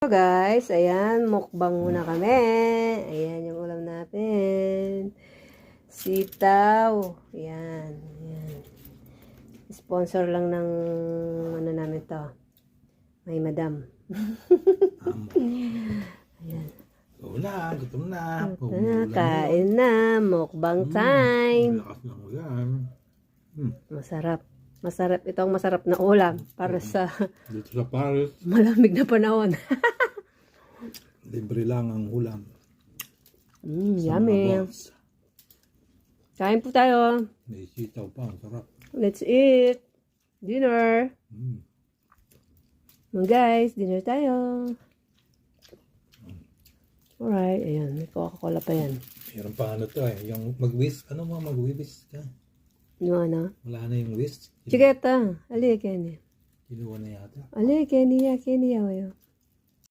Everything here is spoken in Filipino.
So guys, ayan, mukbang muna kami. Ayan yung ulam natin. Sitaw. Ayan, ayan. Sponsor lang ng ano namin to. May madam. Ayan. Gutom na. Kain na, mukbang time. Lakas ng ulan. Masarap. Masarap. Ito ang masarap na ulam para sa Dito sa Paris, malamig na panahon. libre lang ang ulam. Sa Yummy. mga box. Kain po tayo. May sitaw pa, ang sarap. Let's eat. Dinner. Mm. Guys, dinner tayo. Alright, ayan. May Coca-Cola pa yan. Meron pa ano to yung mag-whisk. Ano mo mag-whisk ka? Ano? Wala na yung whisk. Chigeta. Ali, Kenny. Kinuha na yata. Ali, Kenny, Kenny, yaw.